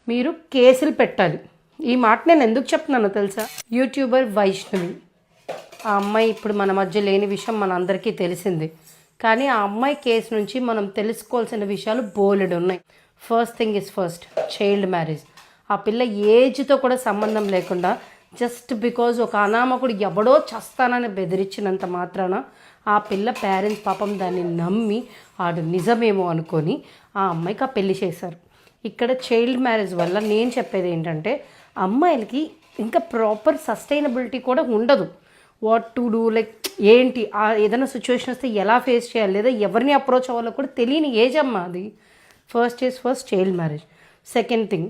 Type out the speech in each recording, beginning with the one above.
మీరు కేసులు పెట్టాలి. ఈ మాట నేను ఎందుకు చెప్తున్నానో తెలుసా? యూట్యూబర్ వైష్ణవి, ఆ అమ్మాయి ఇప్పుడు మన మధ్య లేని విషయం మన అందరికీ తెలిసింది. కానీ ఆ అమ్మాయి కేసు నుంచి మనం తెలుసుకోవాల్సిన విషయాలు బోలెడు ఉన్నాయి. First thing is first, child marriage. ఆ పిల్ల ఏజ్తో కూడా సంబంధం లేకుండా జస్ట్ బికాజ్ ఒక అనామకుడు ఎవడో చస్తానని బెదిరించినంత మాత్రాన ఆ పిల్ల పేరెంట్స్ పాపం దాన్ని నమ్మి ఆడు నిజమేమో అనుకొని ఆ అమ్మాయికి ఆ పెళ్లి చేశారు. ఇక్కడ చైల్డ్ మ్యారేజ్ వల్ల నేను చెప్పేది ఏంటంటే, అమ్మాయిలకి ఇంకా ప్రాపర్ సస్టైనబిలిటీ కూడా ఉండదు. వాట్ టు డూ, లైక్ ఏంటి ఏదైనా సిచ్యువేషన్ వస్తే ఎలా ఫేస్ చేయాలి, లేదా ఎవరిని అప్రోచ్ అవ్వాలో కూడా తెలియని ఏజ్ అమ్మా అది. First child marriage. Second thing,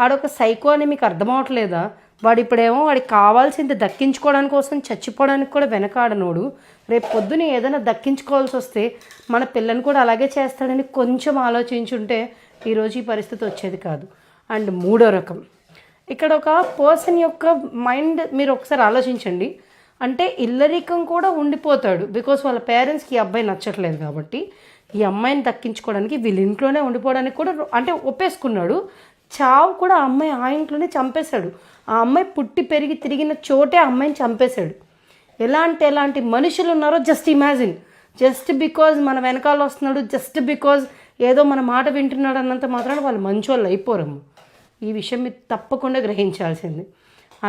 ఆడొక సైకో అని మీకు అర్థమవట్లేదా? వాడు ఇప్పుడేమో వాడికి కావాల్సింది దక్కించుకోవడానికి కోసం చచ్చిపోవడానికి కూడా వెనకాడనోడు రేపు పొద్దున ఏదైనా దక్కించుకోవాల్సి వస్తే మన పిల్లని కూడా అలాగే చేస్తాడని కొంచెం ఆలోచించుంటే ఈరోజు ఈ పరిస్థితి వచ్చేది కాదు. అండ్ మూడో రకం, ఇక్కడ ఒక పర్సన్ యొక్క మైండ్ మీరు ఒకసారి ఆలోచించండి. అంటే ఇల్లరికం కూడా ఉండిపోతాడు బికాస్ వాళ్ళ పేరెంట్స్కి ఈ అబ్బాయి నచ్చట్లేదు కాబట్టి ఈ అమ్మాయిని దక్కించుకోవడానికి వీళ్ళ ఇంట్లోనే ఉండిపోవడానికి కూడా అంటే ఒప్పేసుకున్నాడు. చావు కూడా ఆ అమ్మాయి ఆ ఇంట్లోనే చంపేశాడు. ఆ అమ్మాయి పుట్టి పెరిగి తిరిగిన చోటే ఆ అమ్మాయిని చంపేశాడు. ఎలాంటి మనుషులు ఉన్నారో జస్ట్ ఇమాజిన్. జస్ట్ బికాజ్ మన వెనకాల వస్తున్నాడు, జస్ట్ బికాజ్ ఏదో మన మాట వింటున్నాడు అన్నంత మాత్రాన వాళ్ళు మంచోళ్ళు అయిపోరమ్మ. ఈ విషయం మీరు తప్పకుండా గ్రహించాల్సింది.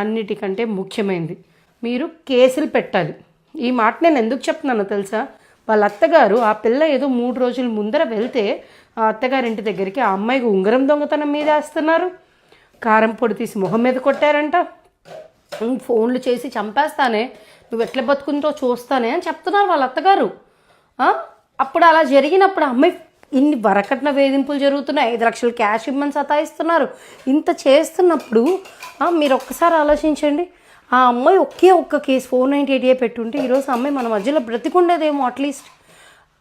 అన్నిటికంటే ముఖ్యమైనది, మీరు కేసులు పెట్టాలి. ఈ మాట నేను ఎందుకు చెప్తున్నానో తెలుసా? వాళ్ళ అత్తగారు ఆ పిల్ల ఏదో 3 రోజుల ముందర వెళ్తే ఆ అత్తగారింటి దగ్గరికి ఆ అమ్మాయికి ఉంగరం దొంగతనం మీద వేస్తున్నారు, కారం పొడి తీసి మొహం మీద కొట్టారంట, ఫోన్లు చేసి చంపేస్తానే, నువ్వు ఎట్లా బతుకుందో చూస్తానే అని చెప్తున్నారు వాళ్ళ అత్తగారు. అప్పుడు అలా జరిగినప్పుడు అమ్మాయి ఇన్ని వరకట్న వేధింపులు జరుగుతున్నాయి, 5 లక్షలు క్యాష్ ఇమ్మని సతాయిస్తున్నారు. ఇంత చేస్తున్నప్పుడు మీరు ఒక్కసారి ఆలోచించండి. ఆ అమ్మాయి ఒక్క కేసు 498 పెట్టుంటే ఈరోజు అమ్మాయి మన మధ్యలో బ్రతికుండేదేమో at least.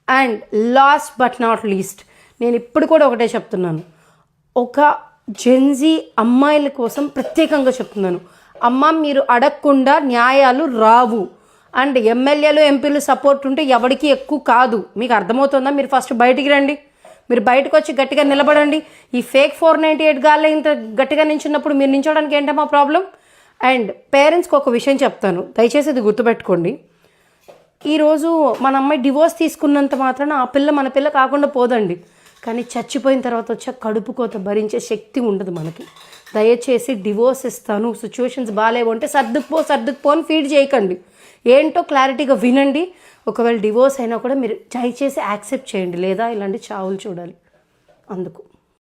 And last but not least, నేను ఇప్పుడు కూడా ఒకటే చెప్తున్నాను, ఒక జెన్జీ అమ్మాయిల కోసం ప్రత్యేకంగా చెప్తున్నాను. అమ్మ, మీరు అడగకుండా న్యాయాలు రావు. అండ్ ఎమ్మెల్యేలు ఎంపీలు సపోర్ట్ ఉంటే ఎవరికి ఎక్కువ కాదు. మీకు అర్థమవుతుందా? మీరు ఫస్ట్ బయటికి రండి. మీరు బయటకు వచ్చి గట్టిగా నిలబడండి. ఈ ఫేక్ 498 గాల్లో ఇంత గట్టిగా నించున్నప్పుడు మీరు నించోడానికి ఏంటమ్మా ప్రాబ్లం? అండ్ పేరెంట్స్కి ఒక విషయం చెప్తాను, దయచేసి ఇది గుర్తుపెట్టుకోండి. ఈరోజు మన అమ్మాయి డివోర్స్ తీసుకున్నంత మాత్రాన ఆ పిల్ల మన పిల్ల కాకుండా పోదండి. కానీ చచ్చిపోయిన తర్వాత వచ్చే కడుపు కోత భరించే శక్తి ఉండదు మనకి. దయచేసి డివోర్స్ ఇస్తాను, సిచ్యువేషన్స్ బాగాలేవు అంటే సర్దుకుపో అని ఫీడ్ చేయకండి. ఏంటో క్లారిటీగా వినండి. ఒకవేళ డివోర్స్ అయినా కూడా మీరు దయచేసి యాక్సెప్ట్ చేయండి, లేదా ఇలాంటి చావులు చూడాలి అందుకు.